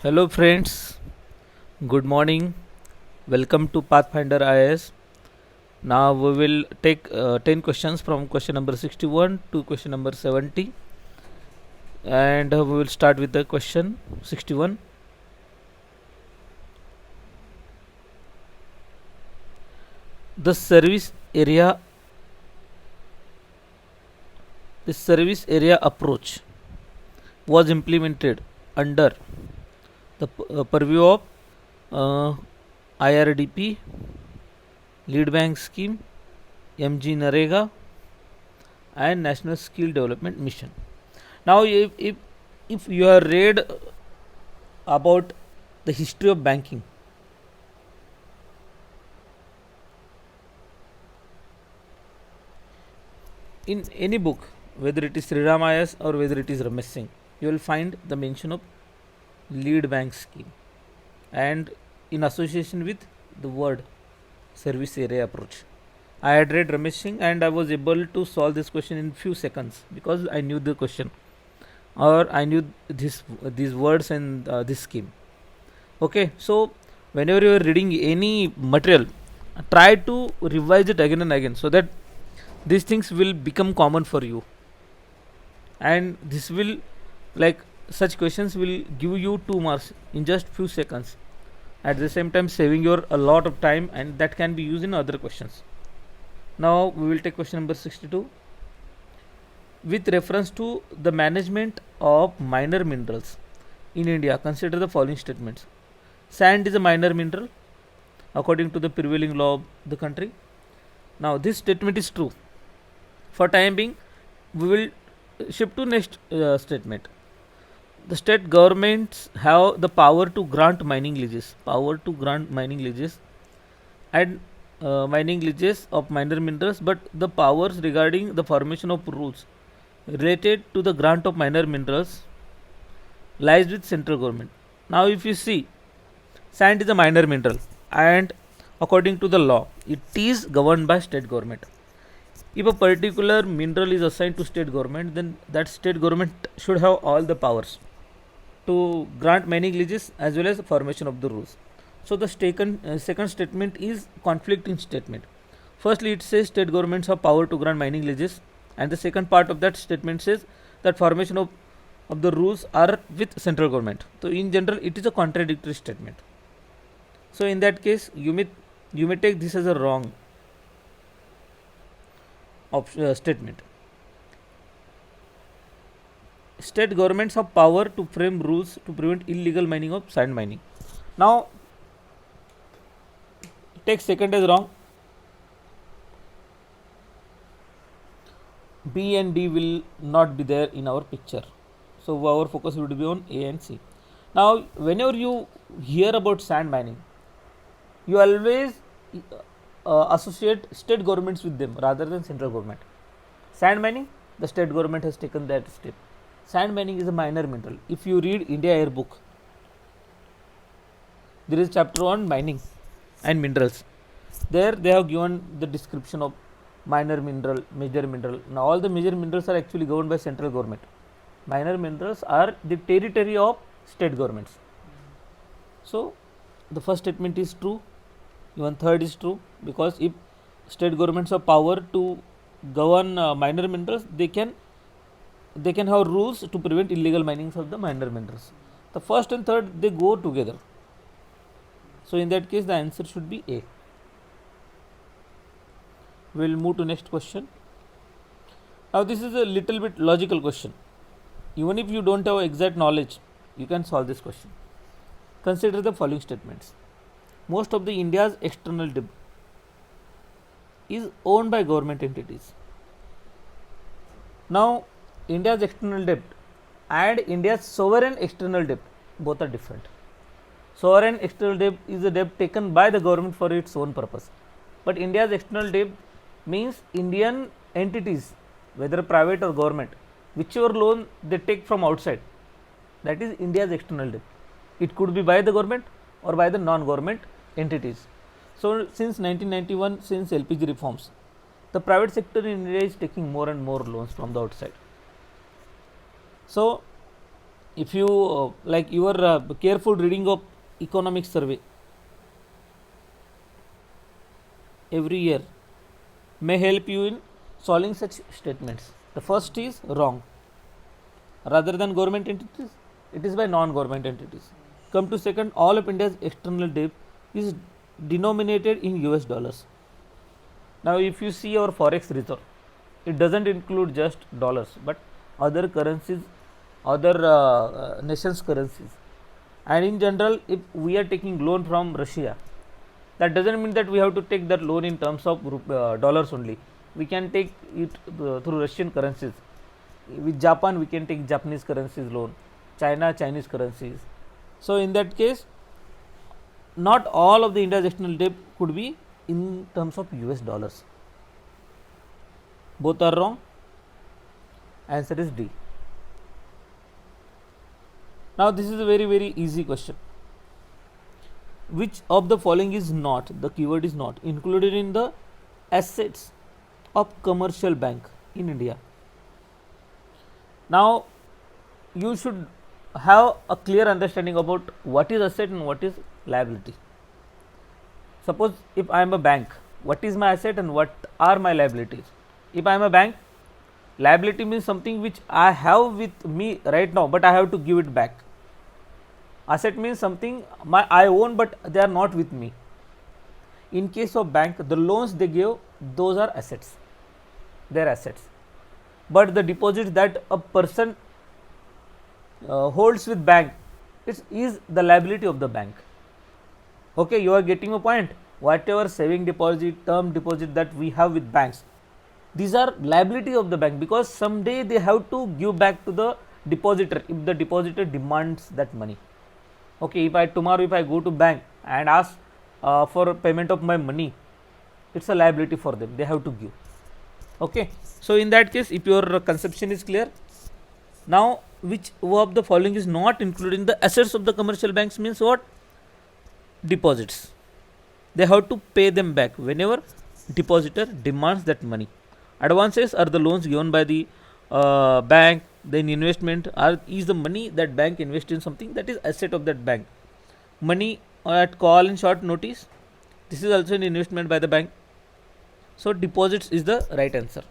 Hello friends, good morning. Welcome to Pathfinder IAS. Now we will take 10 questions from question number 61 to question number 70, and we will start with the question 61. The service area approach was implemented under the purview of uh, IRDP, Lead Bank Scheme, MG Narega, and National Skill Development Mission. Now, if you have read about the history of banking in any book, whether it is Sri Ramayas or whether it is Ramesh Singh, you will find the mention of lead bank scheme and in association with the word service area approach. I had read Ramesh Singh and I was able to solve this question in few seconds because I knew the question or I knew these words and this scheme. Okay, so whenever you are reading any material, try to revise it again and again so that these things will become common for you, and this will, like, such questions will give you 2 marks in just few seconds, at the same time saving your a lot of time, and that can be used in other questions. Now we will take question number 62. With reference to the management of minor minerals in India, consider the following statements. Sand is a minor mineral according to the prevailing law of the country. Now this statement is true. For time being, we will shift to next statement. The state governments have the power to grant mining leases, and mining leases of minor minerals, but the powers regarding the formation of rules related to the grant of minor minerals lies with central government. Now, if you see, sand is a minor mineral, and according to the law, it is governed by state government. If a particular mineral is assigned to state government, then that state government should have all the powers to grant mining leases as well as formation of the rules. So the second statement is conflicting statement. Firstly, it says state governments have power to grant mining leases, and the second part of that statement says that formation of the rules are with central government. So in general, it is a contradictory statement. So in that case, you may take this as a wrong statement. State governments have power to frame rules to prevent illegal mining of sand mining. Now, take second as wrong. B and D will not be there in our picture, so our focus would be on A and C. Now, whenever you hear about sand mining, you always associate state governments with them rather than central government. Sand mining, the state government has taken that step. Sand mining is a minor mineral. If you read India Air book, there is chapter on mining and minerals. There they have given the description of minor mineral, major mineral. Now all the major minerals are actually governed by central government. Minor minerals are the territory of state governments. So the first statement is true. Even third is true, because if state governments have power to govern minor minerals, they can have rules to prevent illegal minings of the minor minerals. The first and third, they go together. So in that case, the answer should be A. We will move to next question. Now this is a little bit logical question. Even if you don't have exact knowledge, you can solve this question. Consider the following statements. Most of the India's external debt is owned by government entities. Now, India's external debt and India's sovereign external debt, both are different. Sovereign external debt is a debt taken by the government for its own purpose, but India's external debt means Indian entities, whether private or government, whichever loan they take from outside, that is India's external debt. It could be by the government or by the non-government entities. So since 1991, since LPG reforms, the private sector in India is taking more and more loans from the outside. So if you like your careful reading of economic survey every year may help you in solving such statements. The first is wrong. Rather than government entities, it is by non-government entities. Come to second, all of India's external debt is denominated in US dollars. Now, if you see our forex reserve, it doesn't include just dollars, but other currencies, other nations' currencies. And in general, if we are taking loan from Russia, that doesn't mean that we have to take that loan in terms of dollars only. We can take it through Russian currencies. With Japan, we can take Japanese currencies loan, China, Chinese currencies. So in that case, not all of the India's external debt could be in terms of US dollars. Both are wrong. Answer is D. Now this is a very easy question. Which of the following is not, the keyword is not, included in the assets of commercial bank in India? Now you should have a clear understanding about what is asset and what is liability. Suppose if I am a bank, what is my asset and what are my liabilities? If I am a bank, liability means something which I have with me right now, but I have to give it back. Asset means something I own, but they are not with me. In case of bank, the loans they give, those are assets. They are assets. But the deposits that a person holds with bank, it is the liability of the bank. Okay, you are getting a point. Whatever saving deposit, term deposit that we have with banks, these are liability of the bank, because someday they have to give back to the depositor if the depositor demands that money. Okay, if tomorrow I go to bank and ask for payment of my money, it's a liability for them, they have to give. Okay, so in that case, if your conception is clear, now which of the following is not including the assets of the commercial banks means what? Deposits. They have to pay them back whenever depositor demands that money. Advances are the loans given by the bank. Then investment is the money that bank invests in something, that is asset of that bank. Money at call and short notice, this is also an investment by the bank. So deposits is the right answer.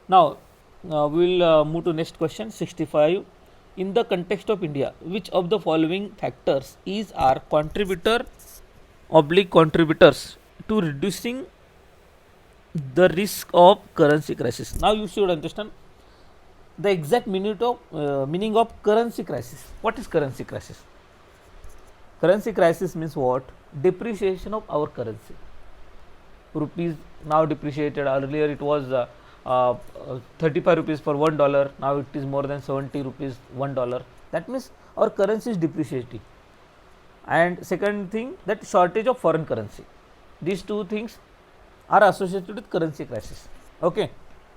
Now we will move to next question, 65. In the context of India, which of the following factors are contributors to reducing the risk of currency crisis? Now you should understand the exact meaning of currency crisis. What is currency crisis? Currency crisis means what? Depreciation of our currency. Rupees now depreciated. Earlier it was 35 rupees for $1. Now it is more than 70 rupees $1. That means our currency is depreciating. And second thing, that shortage of foreign currency. These two things are associated with currency crisis. Okay,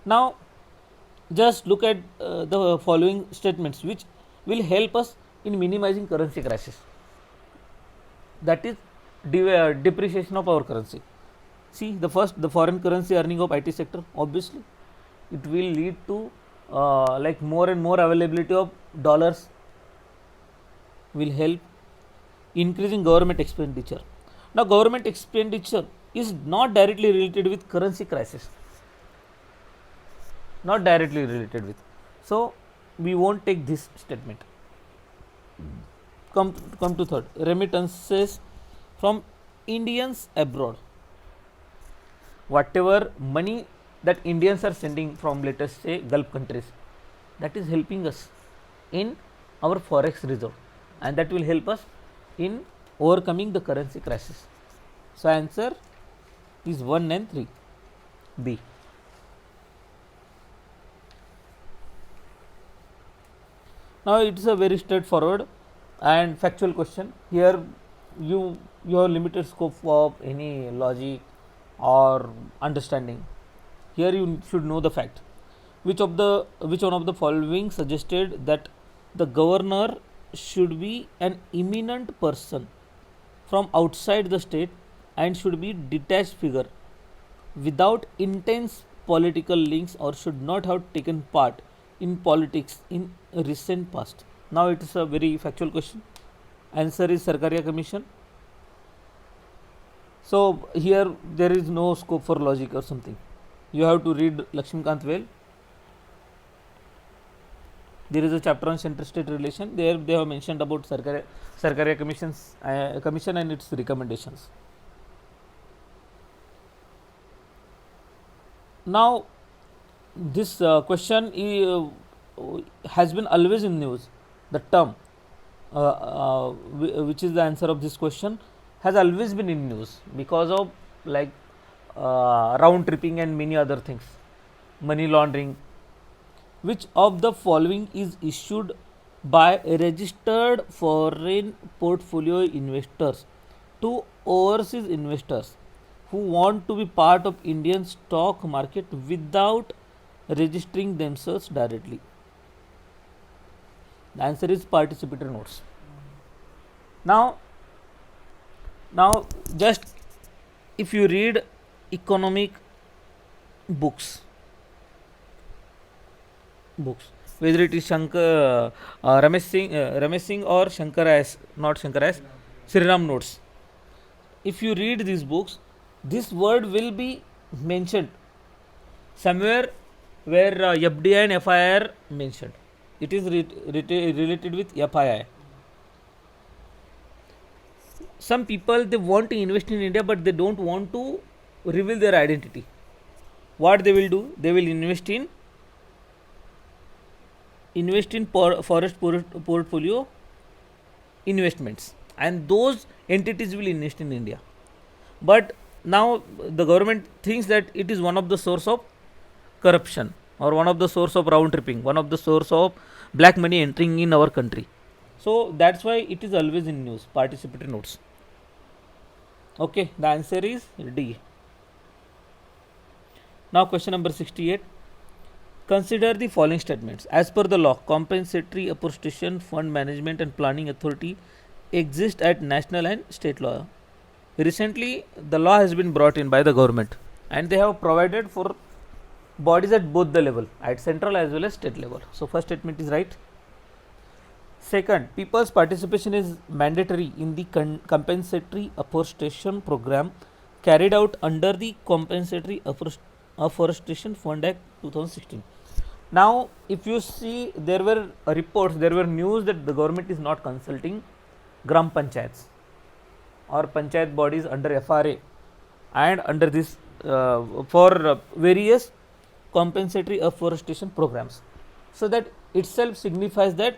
now just look at the following statements which will help us in minimizing currency crisis. That is depreciation of our currency. See, the first, the foreign currency earning of IT sector, obviously it will lead to like more and more availability of dollars, will help increasing government expenditure. Now government expenditure is not directly related with currency crisis, not directly related with, so we won't take this statement. Come to third, remittances from Indians abroad. Whatever money that Indians are sending from, let us say, Gulf countries, that is helping us in our forex reserve, and that will help us in overcoming the currency crisis. So answer is 1 and 3, B. Now it is a very straightforward and factual question. Here you have limited scope of any logic or understanding. Here you should know the fact. Which one of the following suggested that the governor should be an eminent person from outside the state and should be detached figure without intense political links, or should not have taken part in politics in recent past? Now it is a very factual question. Answer is Sarkaria Commission. So here there is no scope for logic or something. You have to read Lakshmikant well. There is a chapter on center-state relation. There they have mentioned about Sarkaria Commission and its recommendations. Now this question has been always in news. The term which is the answer of this question has always been in news because of like round tripping and many other things, money laundering. Which of the following is issued by registered foreign portfolio investors to overseas investors who want to be part of Indian stock market without registering themselves directly? The answer is participatory notes. Now just if you read economic books, whether it is Ramesh Singh or Sriram notes. If you read these books, this word will be mentioned somewhere where FDI and FII are mentioned. It is related with FII. Some people they want to invest in India, but they don't want to reveal their identity. What they will do? They will invest in forest portfolio investments, and those entities will invest in India. But now the government thinks that it is one of the source of corruption or one of the source of round tripping, one of the source of black money entering in our country. So that's why it is always in news. Participatory notes. Okay, the answer is D. Now question number 68. Consider the following statements. As per the law, compensatory apportionment fund management and planning authority exist at national and state law. Recently, the law has been brought in by the government, and they have provided for bodies at both the level, at central as well as state level. So first statement is right. Second, people's participation is mandatory in the compensatory afforestation program carried out under the Compensatory Afforestation Fund Act 2016. Now, if you see, there were reports, there were news that the government is not consulting Gram Panchayats or Panchayat bodies under FRA and under this for various compensatory afforestation programs. So that itself signifies that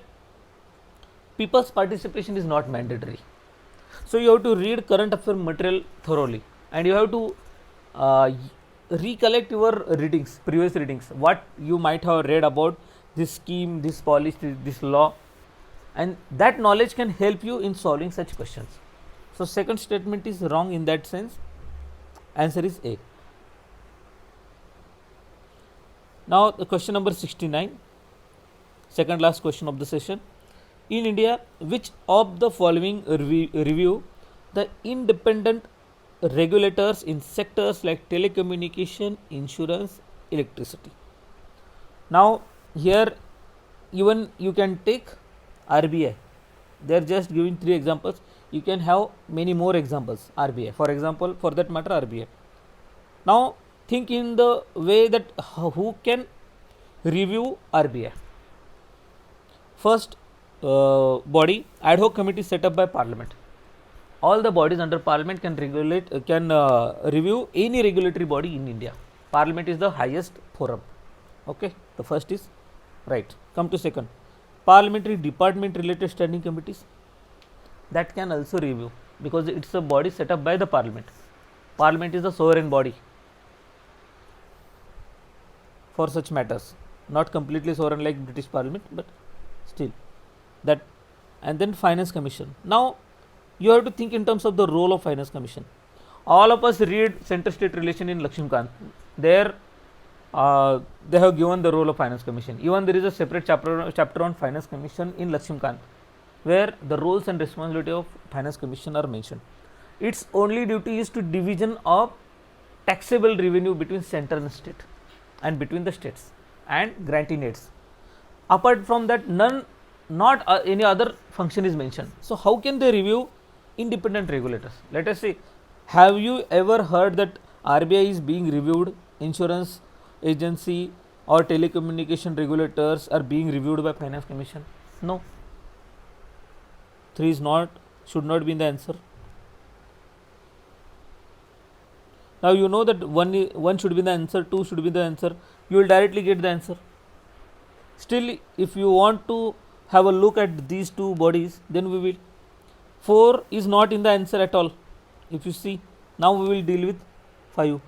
people's participation is not mandatory. So you have to read current affair material thoroughly, and you have to recollect your readings, previous readings, what you might have read about this scheme, this policy, this law, and that knowledge can help you in solving such questions. So second statement is wrong in that sense. Answer is A. Now the question number 69, second last question of the session. In India, which of the following review the independent regulators in sectors like telecommunication, insurance, electricity? Now here even you can take RBI. They are just giving 3 examples. You can have many more examples. RBI, for example, for that matter, RBI. Now think in the way that who can review RBI. First body, ad hoc committee set up by Parliament. All the bodies under Parliament can review any regulatory body in India. Parliament is the highest forum. Okay, the first is right. Come to second, parliamentary department related standing committees, that can also review because it's a body set up by the Parliament. Parliament is a sovereign body for such matters, not completely sovereign like British Parliament, but still that. And then Finance Commission. Now you have to think in terms of the role of Finance Commission. All of us read center state relation in Lakshmikant. There they have given the role of Finance Commission. Even there is a separate chapter on Finance Commission in Lakshmikant, where the roles and responsibility of Finance Commission are mentioned. Its only duty is to division of taxable revenue between center and state and between the states and granting aids. Apart from that, none, not any other function is mentioned. So how can they review independent regulators? Let us say, have you ever heard that RBI is being reviewed, insurance agency or telecommunication regulators are being reviewed by Finance Commission? No. 3 is not, should not be in the answer. Now you know that 1 should be the answer, 2 should be the answer, you will directly get the answer. Still, if you want to have a look at these two bodies, then we will. 4 is not in the answer at all. If you see, now we will deal with 5.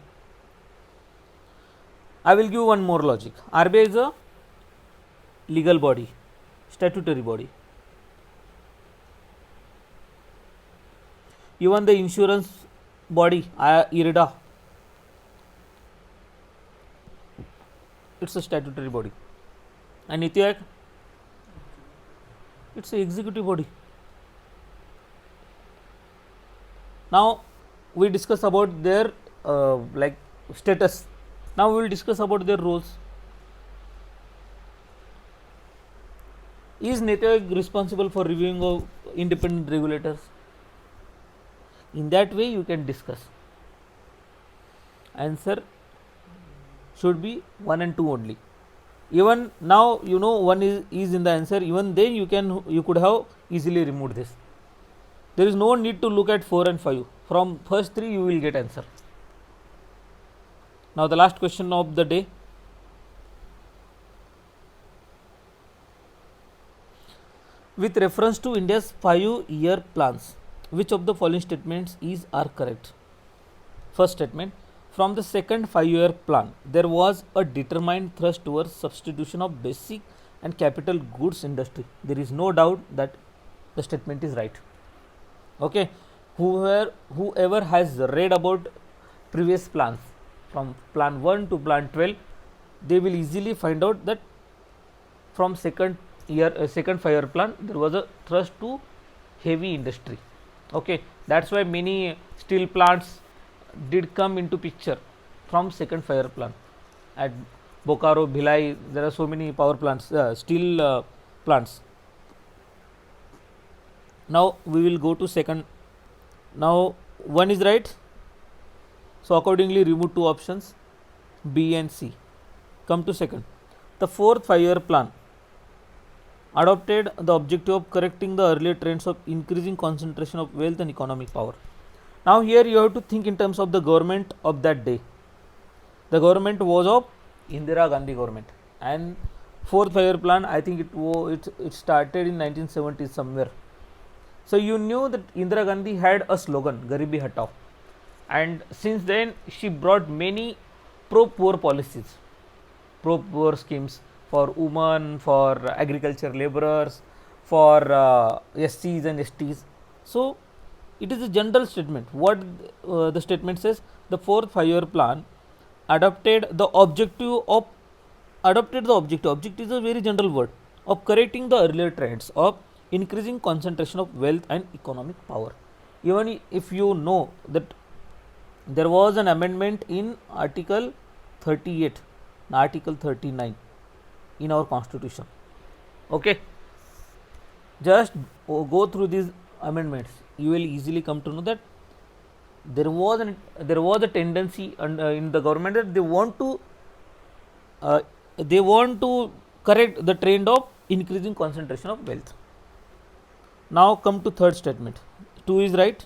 I will give one more logic. RBI is a legal body, statutory body. Even the insurance body, IRDA, it's a statutory body. And Niti Aayog, it's a executive body. Now we discuss about their like status. Now we will discuss about their roles. Is Niti Aayog responsible for reviewing of independent regulators? In that way you can discuss. Answer should be 1 and 2 only. Even now you know 1 is in the answer, even then you could have easily removed this. There is no need to look at 4 and 5. From first 3 you will get answer. Now the last question of the day. With reference to India's 5-year plans, which of the following statements are correct? First statement, from the second 5-year plan, there was a determined thrust towards substitution of basic and capital goods industry. There is no doubt that the statement is right. Okay, whoever has read about previous plans from plan 1 to plan 12, they will easily find out that from second 5-year plan there was a thrust to heavy industry. Okay, that's why many steel plants did come into picture from second 5-year plan. At Bokaro, Bhilai, there are so many power plants, steel plants. Now we will go to second. Now 1 is right, so accordingly remove 2 options, B and C. Come to second. The fourth 5-year plan adopted the objective of correcting the earlier trends of increasing concentration of wealth and economic power. Now here you have to think in terms of the government of that day. The government was of Indira Gandhi government, and fourth 5-year plan, I think it started in 1970s somewhere. So you knew that Indira Gandhi had a slogan, Garibi Hatao, and since then she brought many pro-poor policies, pro-poor schemes for women, for agriculture laborers, for SCs and STs. So it is a general statement. What the statement says, the fourth 5-year plan adopted the objective. Objective is a very general word, of correcting the earlier trends of increasing concentration of wealth and economic power. Even if you know that there was an amendment in Article 38, Article 39 in our constitution. Okay, just go through these amendments, you will easily come to know that there was a tendency in the government that they want to correct the trend of increasing concentration of wealth. Now come to third statement. 2 is right.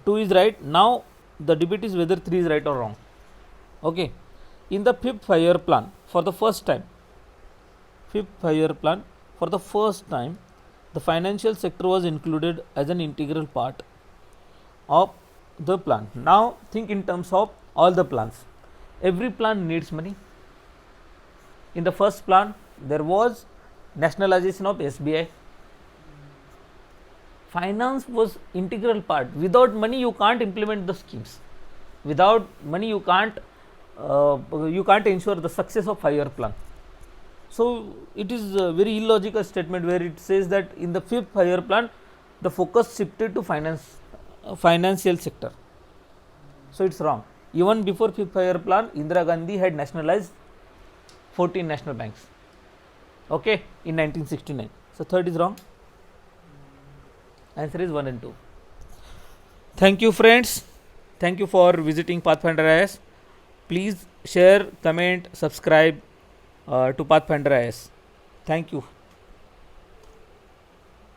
2 is right. Now the debate is whether 3 is right or wrong. Okay, in the fifth 5-year plan, for the first time, the financial sector was included as an integral part of the plan. Now think in terms of all the plans. Every plan needs money. In the first plan, there was nationalization of SBI. Finance was integral part. Without money you can't implement the schemes. Without money you can't ensure the success of 5-year plan. So it is a very illogical statement where it says that in the fifth 5-year plan the focus shifted to financial sector. So it's wrong. Even before fifth five-year plan, Indira Gandhi had nationalized 14 national banks. Okay, in 1969. So third is wrong. Answer is 1 and 2. Thank you, friends. Thank you for visiting Pathfinder IS. Please share, comment, subscribe to Pathfinder IS. Thank you.